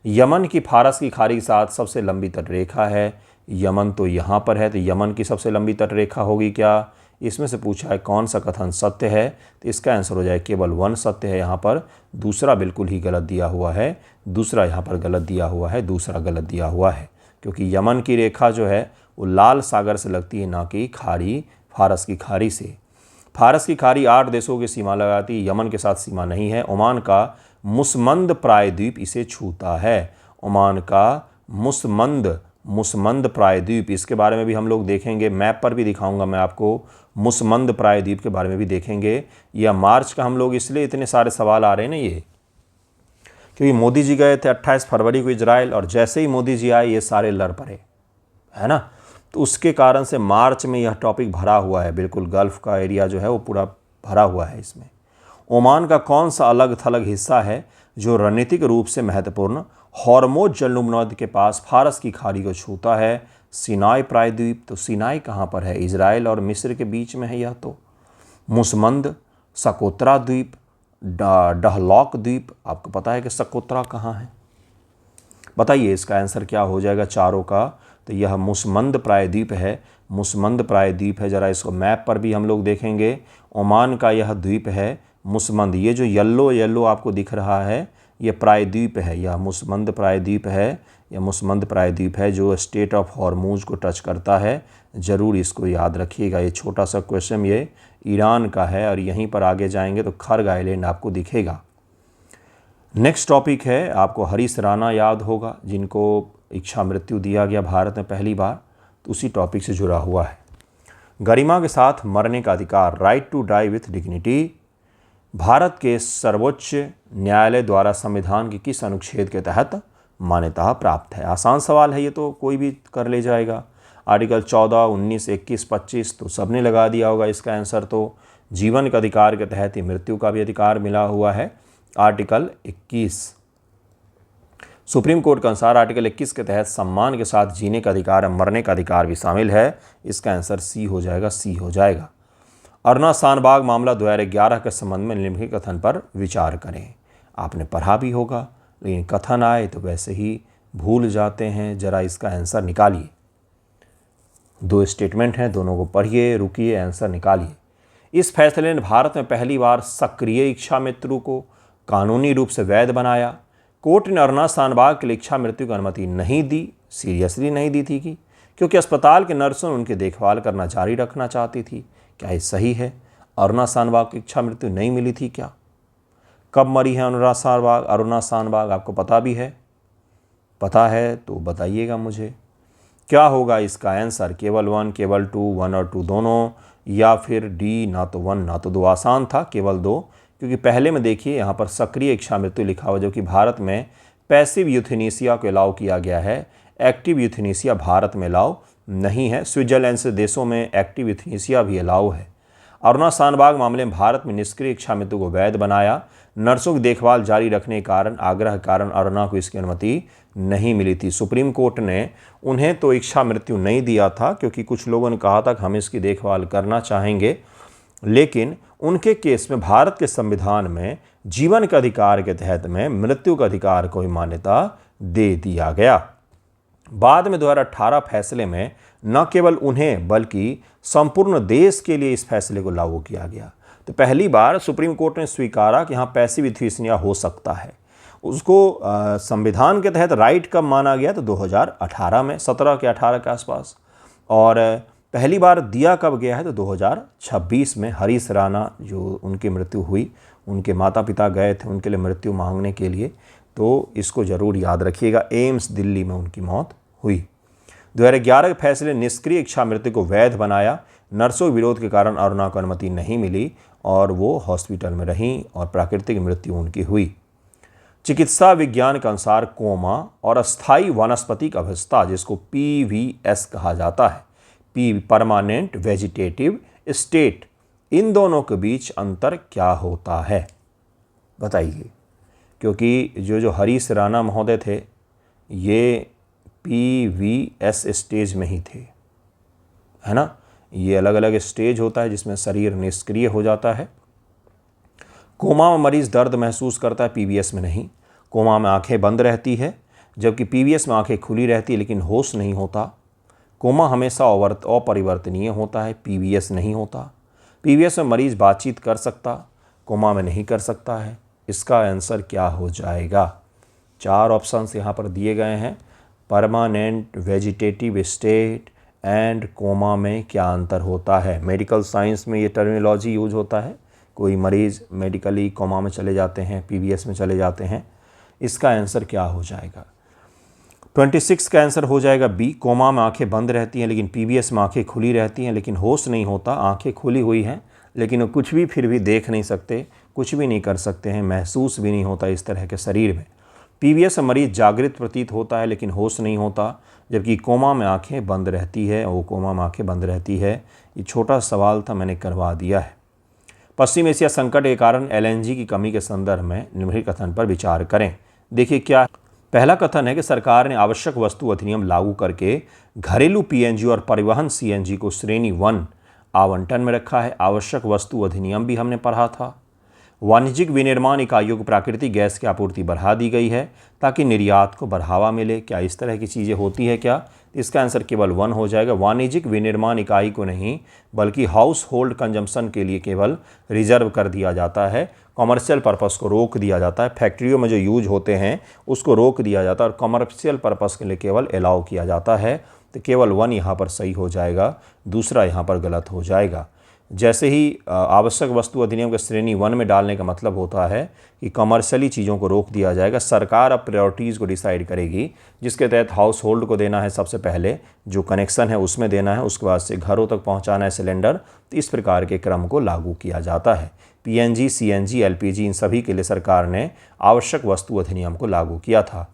यमन की फारस की खाड़ी के साथ सबसे लंबी तटरेखा है। यमन तो यहाँ पर है, तो यमन की सबसे लंबी तटरेखा होगी क्या? इसमें से पूछा है कौन सा कथन सत्य है? तो इसका आंसर हो जाए केवल 1 सत्य है यहाँ पर, दूसरा बिल्कुल ही गलत दिया हुआ है। दूसरा यहाँ पर गलत दिया हुआ है, दूसरा गलत दिया हुआ है, क्योंकि यमन की रेखा जो है वो लाल सागर से लगती है, ना कि खाड़ी, फारस की खाड़ी से। फारस की खाड़ी 8 देशों की सीमा लगाती है, यमन के साथ सीमा नहीं है। ओमान का मुसमंद प्रायद्वीप इसे छूता है। ओमान का मुसमंद प्रायद्वीप, इसके बारे में भी हम लोग देखेंगे, मैप पर भी दिखाऊंगा मैं आपको। मुसमंद प्रायद्वीप के बारे में भी देखेंगे। या मार्च का हम लोग इसलिए इतने सारे सवाल आ रहे हैं ना ये, क्योंकि मोदी जी गए थे 28 फरवरी को इजराइल, और जैसे ही मोदी जी आए ये सारे लड़ पड़े, है ना। तो उसके कारण से मार्च में यह टॉपिक भरा हुआ है, बिल्कुल गल्फ का एरिया जो है वो पूरा भरा हुआ है इसमें। ओमान का कौन सा अलग थलग हिस्सा है जो रणनीतिक रूप से महत्वपूर्ण हॉर्मोज जलनुमा नदी के पास फारस की खाड़ी को छूता है? सिनाई प्रायद्वीप। तो सिनाई कहाँ पर है? इजराइल और मिस्र के बीच में है यह। तो मुसमंद, सकोत्रा द्वीप, डहलॉक द्वीप। आपको पता है कि सकोत्रा कहाँ है? बताइए इसका आंसर क्या हो जाएगा चारों का? तो यह मुसमंद प्रायद्वीप है। मुसमंद प्रायद्वीप है, ज़रा इसको मैप पर भी हम लोग देखेंगे। ओमान का यह द्वीप है मुसमंद। ये जो येलो येलो आपको दिख रहा है ये प्रायद्वीप है, यह मुसमंद प्रायद्वीप है। यह मुसमंद प्रायद्वीप है जो स्टेट ऑफ हॉर्मूज को टच करता है। ज़रूर इसको याद रखिएगा। ये छोटा सा क्वेश्चन ये ईरान का है और यहीं पर आगे जाएंगे तो खर्ग आइलैंड आपको दिखेगा। नेक्स्ट टॉपिक है, आपको हरीश राणा याद होगा, जिनको इच्छा मृत्यु दिया गया भारत में पहली बार, तो उसी टॉपिक से जुड़ा हुआ है। गरिमा के साथ मरने का अधिकार, right to die with dignity, Bharat के सर्वोच्च न्यायालय द्वारा संविधान के किस अनुच्छेद के तहत मान्यता प्राप्त है? आसान सवाल है ये, तो कोई भी कर ले जाएगा। आर्टिकल 14, 19, 21, 25 तो सबने लगा दिया होगा इसका आंसर। तो जीवन के अधिकार के तहत ही मृत्यु का भी अधिकार मिला हुआ है, आर्टिकल 21। सुप्रीम कोर्ट के अनुसार आर्टिकल 21 के तहत सम्मान के साथ जीने का अधिकार, मरने का अधिकार भी शामिल है। इसका आंसर सी हो जाएगा, सी हो जाएगा। अरुणा शानबाग मामला 2011 के संबंध में निम्नलिखित कथन पर विचार करें। आपने पढ़ा भी होगा, लेकिन कथन आए तो वैसे ही भूल जाते हैं। जरा इसका आंसर निकालिए। 2 स्टेटमेंट हैं, दोनों को पढ़िए, रुकिए, आंसर निकालिए। इस फैसले ने भारत में पहली बार सक्रिय इच्छा मृत्यु को कानूनी रूप से वैध बनाया। कोर्ट ने अरुणा शानबाग के लिए इच्छा मृत्यु की अनुमति नहीं दी, सीरियसली नहीं दी थी क्योंकि अस्पताल के नर्सों ने उनकी देखभाल करना जारी रखना चाहती थी। क्या ये सही है? अरुणा शानबाग की इच्छा मृत्यु नहीं मिली थी क्या? कब मरी है अरुणा शानबाग आपको पता भी है? पता है तो बताइएगा मुझे। क्या होगा इसका आंसर? केवल 1, केवल 2, 1 और 2 दोनों, या फिर डी ना तो 1 ना तो 2? आसान था, केवल 2, क्योंकि पहले में देखिए यहाँ पर सक्रिय इच्छा मृत्यु लिखा हुआ, जो कि भारत में पैसिव यूथेनेसिया को अलाउ किया गया है। एक्टिव यूथेनेसिया भारत में अलाउ नहीं है। स्विट्जरलैंड से देशों में एक्टिव यूथेनेसिया भी अलाउ है। अरुणा शानबाग मामले में भारत में निष्क्रिय इच्छा मृत्यु को वैध बनाया। नर्सों की देखभाल जारी रखने के कारण, आग्रह के कारण अरुणा को इसकी अनुमति नहीं मिली थी। सुप्रीम कोर्ट ने उन्हें तो इच्छा मृत्यु नहीं दिया था, क्योंकि कुछ लोगों ने कहा था कि हम इसकी देखभाल करना चाहेंगे, लेकिन उनके केस में भारत के संविधान में जीवन के अधिकार के तहत में मृत्यु का अधिकार को ही मान्यता दे दिया गया। बाद में 2018 फैसले में न केवल उन्हें बल्कि संपूर्ण देश के लिए इस फैसले को लागू किया गया। तो पहली बार सुप्रीम कोर्ट ने स्वीकारा कि हाँ, पैसिव यूथेनेसिया हो सकता है। उसको संविधान के तहत राइट कब माना गया? तो 2018 में, 17 के 18 के आसपास। और पहली बार दिया कब गया है? तो 2026 में। हरीश राणा जो उनकी मृत्यु हुई, उनके माता पिता गए थे उनके लिए मृत्यु मांगने के लिए, तो इसको ज़रूर याद रखिएगा। एम्स दिल्ली में उनकी मौत हुई। 2011 के फैसले निष्क्रिय इच्छा मृत्यु को वैध बनाया। नर्सों के विरोध के कारण अरुणा को अनुमति नहीं मिली और वो हॉस्पिटल में रहीं और प्राकृतिक मृत्यु उनकी हुई। चिकित्सा विज्ञान के अनुसार कोमा और अस्थायी वानस्पतिक अवस्था, जिसको PVS कहा जाता है, परमानेंट वेजिटेटिव स्टेट, इन दोनों के बीच अंतर क्या होता है? बताइए। क्योंकि जो हरीश राणा महोदय थे ये PVS स्टेज में ही थे, है ना। ये अलग अलग स्टेज होता है जिसमें शरीर निष्क्रिय हो जाता है। कोमा में मरीज दर्द महसूस करता है, PVS में नहीं। कोमा में आंखें बंद रहती है, जबकि PVS में आंखें खुली रहती है लेकिन होश नहीं होता। कोमा हमेशा अपरिवर्तनीय होता है, PVS नहीं होता। PVS में मरीज बातचीत कर सकता, कोमा में नहीं कर सकता है। इसका आंसर क्या हो जाएगा? 4 ऑप्शंस यहाँ पर दिए गए हैं। Permanent vegetative state and coma में क्या अंतर होता है? मेडिकल साइंस में ये टर्मिनोलॉजी यूज होता है। कोई मरीज़ मेडिकली कोमा में चले जाते हैं, PVS में चले जाते हैं। इसका आंसर क्या हो जाएगा? 26 का आंसर हो जाएगा बी। कोमा में आंखें बंद रहती हैं लेकिन PVS में आंखें खुली रहती हैं, लेकिन होश नहीं होता। आंखें खुली हुई हैं लेकिन वो कुछ भी फिर भी देख नहीं सकते, कुछ भी नहीं कर सकते हैं, महसूस भी नहीं होता इस तरह के शरीर में। PVS में मरीज जागृत प्रतीत होता है लेकिन होश नहीं होता, जबकि कोमा में आंखें बंद रहती है। वो कोमा में आंखें बंद रहती है। ये छोटा सवाल था, मैंने करवा दिया है। पश्चिम एशिया संकट के कारण LNG की कमी के संदर्भ में निम्नलिखित कथन पर विचार करें। देखिए क्या पहला कथन है कि सरकार ने आवश्यक वस्तु अधिनियम लागू करके घरेलू PNG और परिवहन CNG को श्रेणी 1 आवंटन में रखा है। आवश्यक वस्तु अधिनियम भी हमने पढ़ा था। वाणिज्यिक विनिर्माण इकाइयों को प्राकृतिक गैस की आपूर्ति बढ़ा दी गई है ताकि निर्यात को बढ़ावा मिले। क्या इस तरह की चीज़ें होती है क्या? इसका आंसर केवल 1 हो जाएगा। वाणिज्यिक विनिर्माण इकाई को नहीं बल्कि हाउस होल्ड कंजम्पशन के लिए केवल रिजर्व कर दिया जाता है। कॉमर्शियल पर्पस को रोक दिया जाता है। फैक्ट्रियों में जो यूज होते हैं उसको रोक दिया जाता है और कॉमर्शियल पर्पस के लिए केवल अलाउ किया जाता है। तो केवल 1 यहाँ पर सही हो जाएगा, दूसरा यहाँ पर गलत हो जाएगा। जैसे ही आवश्यक वस्तु अधिनियम के श्रेणी 1 में डालने का मतलब होता है कि कमर्शियली चीज़ों को रोक दिया जाएगा। सरकार अब प्रायोरिटीज़ को डिसाइड करेगी, जिसके तहत हाउस होल्ड को देना है सबसे पहले, जो कनेक्शन है उसमें देना है, उसके बाद से घरों तक पहुंचाना है सिलेंडर। तो इस प्रकार के क्रम को लागू किया जाता है। पीएनजी, सीएनजी, एलपीजी इन सभी के लिए सरकार ने आवश्यक वस्तु अधिनियम को लागू किया था।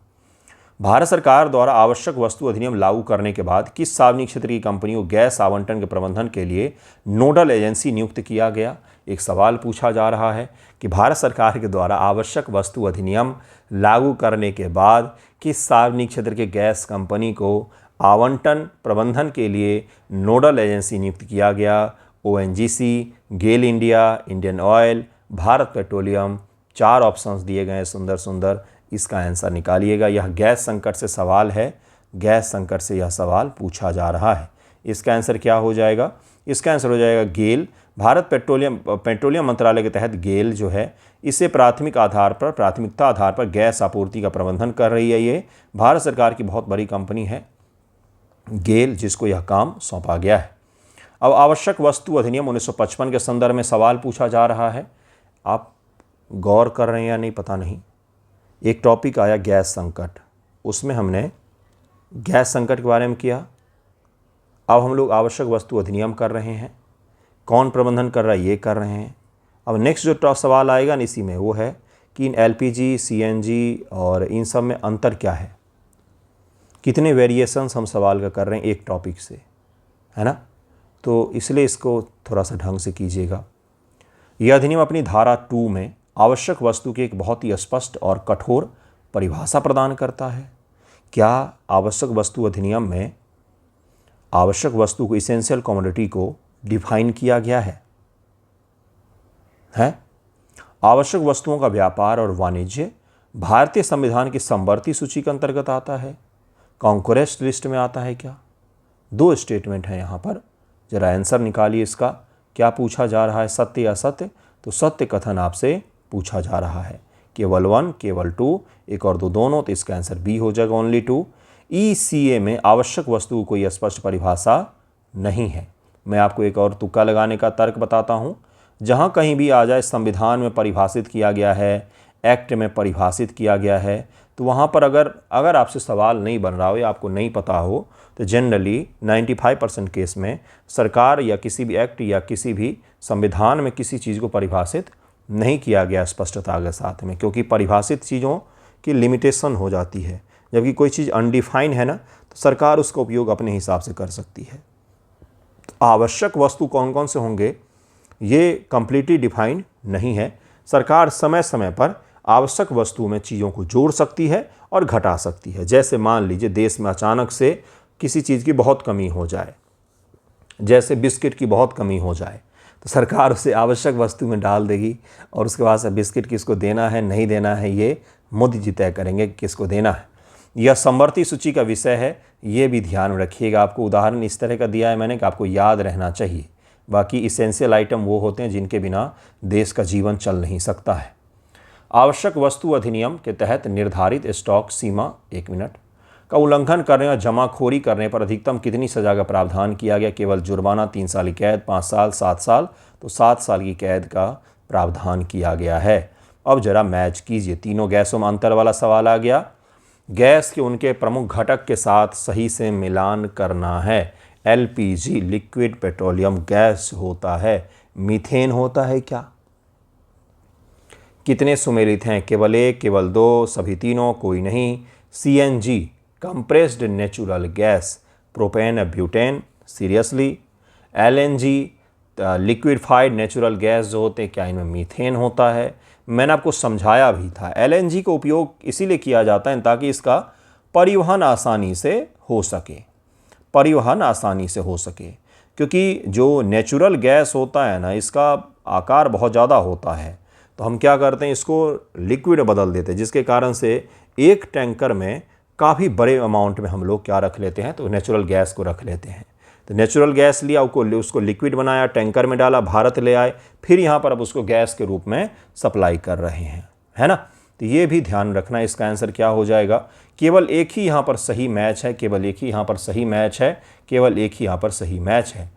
भारत सरकार द्वारा आवश्यक वस्तु अधिनियम लागू करने के बाद किस सार्वजनिक क्षेत्र की कंपनियों को गैस आवंटन के प्रबंधन के लिए नोडल एजेंसी नियुक्त किया गया? एक सवाल पूछा जा रहा है कि भारत सरकार के द्वारा आवश्यक वस्तु अधिनियम लागू करने के बाद किस सार्वजनिक क्षेत्र के गैस कंपनी को आवंटन प्रबंधन के लिए नोडल एजेंसी नियुक्त किया गया? ONGC, GAIL India, Indian Oil, Bharat Petroleum. 4 options दिए गए हैं सुंदर सुंदर, इसका आंसर निकालिएगा। यह गैस संकट से सवाल है, गैस संकट से यह सवाल पूछा जा रहा है। इसका आंसर क्या हो जाएगा? इसका आंसर हो जाएगा गेल। भारत पेट्रोलियम मंत्रालय के तहत गेल जो है इसे प्राथमिकता आधार पर गैस आपूर्ति का प्रबंधन कर रही है। ये भारत सरकार की बहुत बड़ी कंपनी है गेल, जिसको यह काम सौंपा गया है। अब आवश्यक वस्तु अधिनियम 1955 के संदर्भ में सवाल पूछा जा रहा है। आप गौर कर रहे हैं या नहीं पता नहीं। एक टॉपिक आया गैस संकट, उसमें हमने गैस संकट के बारे में किया। अब हम लोग आवश्यक वस्तु अधिनियम कर रहे हैं। कौन प्रबंधन कर रहा है? ये कर रहे हैं। अब नेक्स्ट जो सवाल आएगा ना इसी में, वो है कि इन एलपीजी, सीएनजी और इन सब में अंतर क्या है? कितने वेरिएशंस हम सवाल का कर रहे हैं एक टॉपिक से, है ना? तो इसलिए इसको थोड़ा सा ढंग से कीजिएगा। यह अधिनियम अपनी धारा 2 में आवश्यक वस्तु की एक बहुत ही स्पष्ट और कठोर परिभाषा प्रदान करता है। क्या आवश्यक वस्तु अधिनियम में आवश्यक वस्तु को, इसेंशियल कमोडिटी को डिफाइन किया गया है? आवश्यक वस्तुओं का व्यापार और वाणिज्य भारतीय संविधान की समवर्ती सूची के अंतर्गत आता है? कॉन्करेंस लिस्ट में आता है क्या? 2 स्टेटमेंट हैं यहाँ पर, जरा आंसर निकालिए इसका। क्या पूछा जा रहा है, सत्य या असत्य? तो सत्य कथन आपसे पूछा जा रहा है। केवल 1, केवल 2, 1 और 2 दोनों, तो इसका आंसर बी हो जाएगा, ओनली 2। ईसीए में आवश्यक वस्तु कोई स्पष्ट परिभाषा नहीं है। मैं आपको एक और तुक्का लगाने का तर्क बताता हूँ। जहाँ कहीं भी आ जाए संविधान में परिभाषित किया गया है, एक्ट में परिभाषित किया गया है, तो वहाँ पर अगर आपसे सवाल नहीं बन रहा हो या आपको नहीं पता हो, तो जनरली 95% केस में सरकार या किसी भी एक्ट या किसी भी संविधान में किसी चीज़ को परिभाषित नहीं किया गया स्पष्टता के साथ में, क्योंकि परिभाषित चीज़ों की लिमिटेशन हो जाती है। जबकि कोई चीज़ अनडिफाइन है ना, तो सरकार उसका उपयोग अपने हिसाब से कर सकती है। तो आवश्यक वस्तु कौन कौन से होंगे ये कंप्लीटली डिफाइंड नहीं है। सरकार समय समय पर आवश्यक वस्तुओं में चीज़ों को जोड़ सकती है और घटा सकती है। जैसे मान लीजिए देश में अचानक से किसी चीज़ की बहुत कमी हो जाए, जैसे बिस्किट की बहुत कमी हो जाए, तो सरकार उसे आवश्यक वस्तु में डाल देगी और उसके बाद से बिस्किट किसको देना है नहीं देना है ये मोदी जी तय करेंगे कि किसको देना है। यह समवर्ती सूची का विषय है, ये भी ध्यान में रखिएगा। आपको उदाहरण इस तरह का दिया है मैंने कि आपको याद रहना चाहिए। बाकी इसेंशियल आइटम वो होते हैं जिनके बिना देश का जीवन चल नहीं सकता है। आवश्यक वस्तु अधिनियम के तहत निर्धारित स्टॉक सीमा 1 मिनट का उल्लंघन करने और जमाखोरी करने पर अधिकतम कितनी सजा का प्रावधान किया गया? केवल जुर्माना, 3 साल की कैद, 5 साल, 7 साल, तो 7 साल की कैद का प्रावधान किया गया है। अब जरा मैच कीजिए, तीनों गैसों में अंतर वाला सवाल आ गया। गैस के उनके प्रमुख घटक के साथ सही से मिलान करना है। एलपीजी लिक्विड पेट्रोलियम गैस होता है, मीथेन होता है क्या? कितने सुमेलित हैं? केवल 1, केवल 2, सभी तीनों, कोई नहीं। CNG compressed natural gas, propane, butane, seriously. LNG liquefied natural gas जो होते हैं, क्या इनमें मीथेन होता है? मैंने आपको समझाया भी था, एलएनजी का उपयोग इसीलिए किया जाता है ताकि इसका परिवहन आसानी से हो सके, परिवहन आसानी से हो सके। क्योंकि जो नेचुरल गैस होता है ना, इसका आकार बहुत ज़्यादा होता है, तो हम क्या करते हैं, इसको लिक्विड में बदल देते हैं, जिसके कारण से एक टैंकर में काफ़ी बड़े अमाउंट में हम लोग क्या रख लेते हैं, तो नेचुरल गैस को रख लेते हैं। तो नेचुरल गैस लिया, उसको लिक्विड बनाया, टैंकर में डाला, भारत ले आए, फिर यहाँ पर अब उसको गैस के रूप में सप्लाई कर रहे हैं, है ना। तो ये भी ध्यान रखना, इसका आंसर क्या हो जाएगा, केवल एक ही यहाँ पर सही मैच है, केवल एक ही यहाँ पर सही मैच है, केवल एक ही यहाँ पर सही मैच है।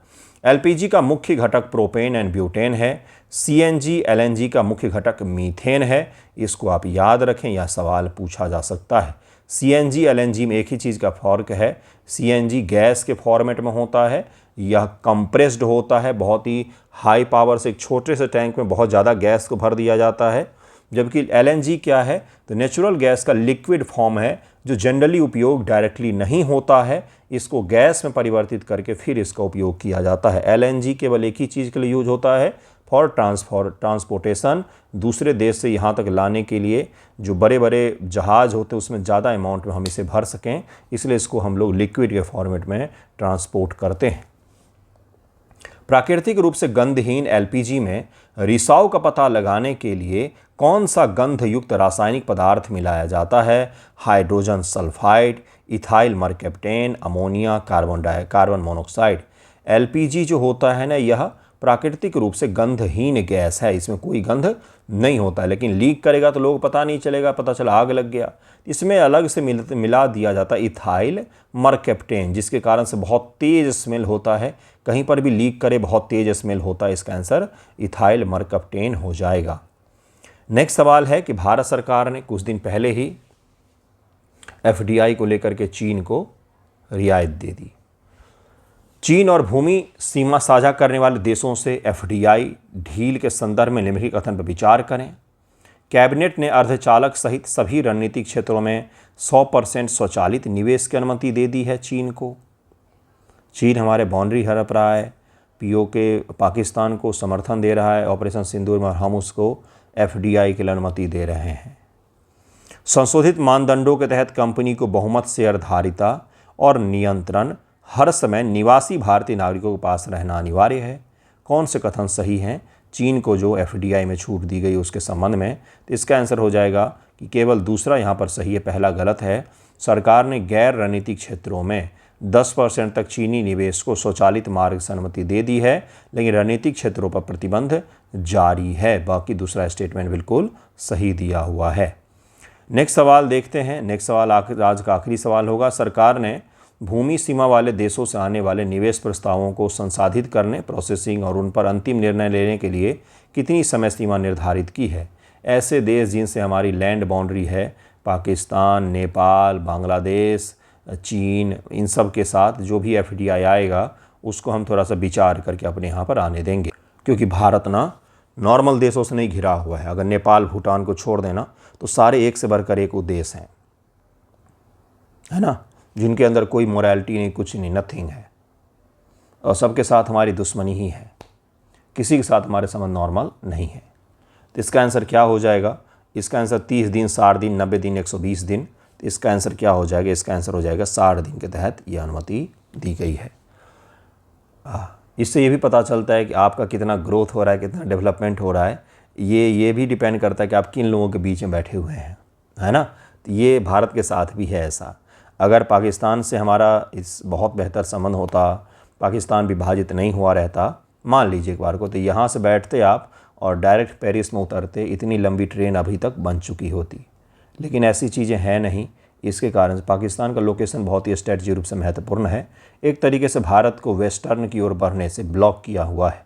एलपीजी का मुख्य घटक प्रोपेन एंड ब्यूटेन है। सीएनजी एलएनजी का मुख्य घटक मीथेन है। इसको आप याद रखें, यह सवाल पूछा जा सकता है। सीएनजी एलएनजी में एक ही चीज़ का फ़र्क है, सीएनजी गैस के फॉर्मेट में होता है, यह कंप्रेस्ड होता है, बहुत ही हाई पावर से एक छोटे से टैंक में बहुत ज़्यादा गैस को भर दिया जाता है। जबकि एलएनजी क्या है, तो नेचुरल गैस का लिक्विड फॉर्म है, जो जनरली उपयोग डायरेक्टली नहीं होता है, इसको गैस में परिवर्तित करके फिर इसका उपयोग किया जाता है। एलएनजी केवल एक ही चीज़ के लिए यूज होता है, फॉर ट्रांसपोर्टेशन, दूसरे देश से यहाँ तक लाने के लिए, जो बड़े बड़े जहाज़ होते हैं उसमें ज़्यादा अमाउंट में हम इसे भर सकें, इसलिए इसको हम लोग लिक्विड के फॉर्मेट में ट्रांसपोर्ट करते हैं। प्राकृतिक रूप से गंधहीन एलपीजी में रिसाव का पता लगाने के लिए कौन सा गंध युक्त रासायनिक पदार्थ मिलाया जाता है? Hydrogen sulphide, ethyl mercaptan, ammonia, carbon monoxide. LPG जो होता है ना, यह प्राकृतिक रूप से गंधहीन गैस है, इसमें कोई गंध नहीं होता है, लेकिन लीक करेगा तो लोग पता नहीं चलेगा, पता चला आग लग गया। इसमें अलग से मिला दिया जाता है इथाइल मरकैप्टेन, जिसके कारण से बहुत तेज़ स्मेल होता है, कहीं पर भी लीक करे बहुत तेज़ स्मेल होता है। इसका आंसर इथाइल मरकैप्टेन हो जाएगा। नेक्स्ट सवाल है कि भारत सरकार ने कुछ दिन पहले ही एफडीआई को लेकर के चीन को रियायत दे दी। चीन और भूमि सीमा साझा करने वाले देशों से एफडीआई ढील के संदर्भ में निम्नलिखित कथन पर विचार करें। कैबिनेट ने अर्धचालक सहित सभी रणनीतिक क्षेत्रों में 100% स्वचालित निवेश की अनुमति दे दी है चीन को। चीन हमारे बाउंड्री हड़प रहा है, पीओके पाकिस्तान को समर्थन दे रहा है ऑपरेशन सिंदूर में, और हम उसको एफडीआई के लिए अनुमति दे रहे हैं। संशोधित मानदंडों के तहत कंपनी को बहुमत शेयरधारिता और नियंत्रण हर समय निवासी भारतीय नागरिकों के पास रहना अनिवार्य है। कौन से कथन सही हैं चीन को जो एफडीआई में छूट दी गई उसके संबंध में? तो इसका आंसर हो जाएगा कि केवल दूसरा यहाँ पर सही है, पहला गलत है। सरकार ने गैर रणनीतिक क्षेत्रों में 10% तक चीनी निवेश को स्वचालित मार्ग से अनुमति दे दी है, लेकिन रणनीतिक क्षेत्रों पर प्रतिबंध जारी है। बाकी दूसरा स्टेटमेंट बिल्कुल सही दिया हुआ है। नेक्स्ट सवाल देखते हैं। नेक्स्ट सवाल आज का आखिरी सवाल होगा। सरकार ने भूमि सीमा वाले देशों से आने वाले निवेश प्रस्तावों को संसाधित करने, प्रोसेसिंग और उन पर अंतिम निर्णय लेने के लिए कितनी समय सीमा निर्धारित की है? ऐसे देश जिनसे हमारी लैंड बाउंड्री है, पाकिस्तान, नेपाल, बांग्लादेश, चीन, इन सब के साथ जो भी एफडीआई आएगा उसको हम थोड़ा सा विचार करके अपने यहाँ पर आने देंगे, क्योंकि भारत ना नॉर्मल देशों से नहीं घिरा हुआ है। अगर नेपाल, भूटान को छोड़ देना तो सारे एक से बढ़कर एक वो देश हैं, है ना, जिनके अंदर कोई मोरालिटी नहीं, कुछ नहीं, नथिंग है, और सबके साथ हमारी दुश्मनी ही है, किसी के साथ हमारे संबंध नॉर्मल नहीं है। तो इसका आंसर क्या हो जाएगा? इसका आंसर 30 दिन, 60 दिन, 90 दिन, 120 दिन। तो इसका आंसर क्या हो जाएगा? इसका आंसर हो जाएगा 60 दिन के तहत यह अनुमति दी गई है। इससे ये भी पता चलता है कि आपका कितना ग्रोथ हो रहा है, कितना डेवलपमेंट हो रहा है। ये भी डिपेंड करता है कि आप किन लोगों के बीच में बैठे हुए हैं, है ना। तो ये भारत के साथ भी है ऐसा। अगर पाकिस्तान से हमारा इस बहुत बेहतर संबंध होता, पाकिस्तान विभाजित नहीं हुआ रहता, मान लीजिए एक बार को, तो यहाँ से बैठते आप और डायरेक्ट पेरिस में उतरते, इतनी लंबी ट्रेन अभी तक बन चुकी होती। लेकिन ऐसी चीज़ें हैं नहीं। इसके कारण पाकिस्तान का लोकेशन बहुत ही स्ट्रेटजी रूप से महत्वपूर्ण है। एक तरीके से भारत को वेस्टर्न की ओर बढ़ने से ब्लॉक किया हुआ है।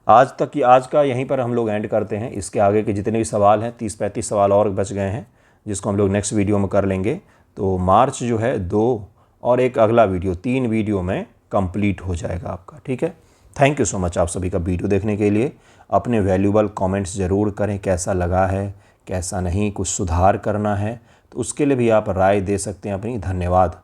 आज का यहीं पर हम लोग एंड करते हैं। इसके आगे के जितने भी सवाल हैं, 30-35 सवाल और बच गए हैं, जिसको हम लोग नेक्स्ट वीडियो में कर लेंगे। तो मार्च जो है 2 और एक अगला वीडियो, 3 वीडियो में कंप्लीट हो जाएगा आपका। ठीक है, थैंक यू सो मच आप सभी का वीडियो देखने के लिए। अपने वैल्यूबल कमेंट्स ज़रूर करें, कैसा लगा है, कैसा नहीं, कुछ सुधार करना है तो उसके लिए भी आप राय दे सकते हैं अपनी। धन्यवाद।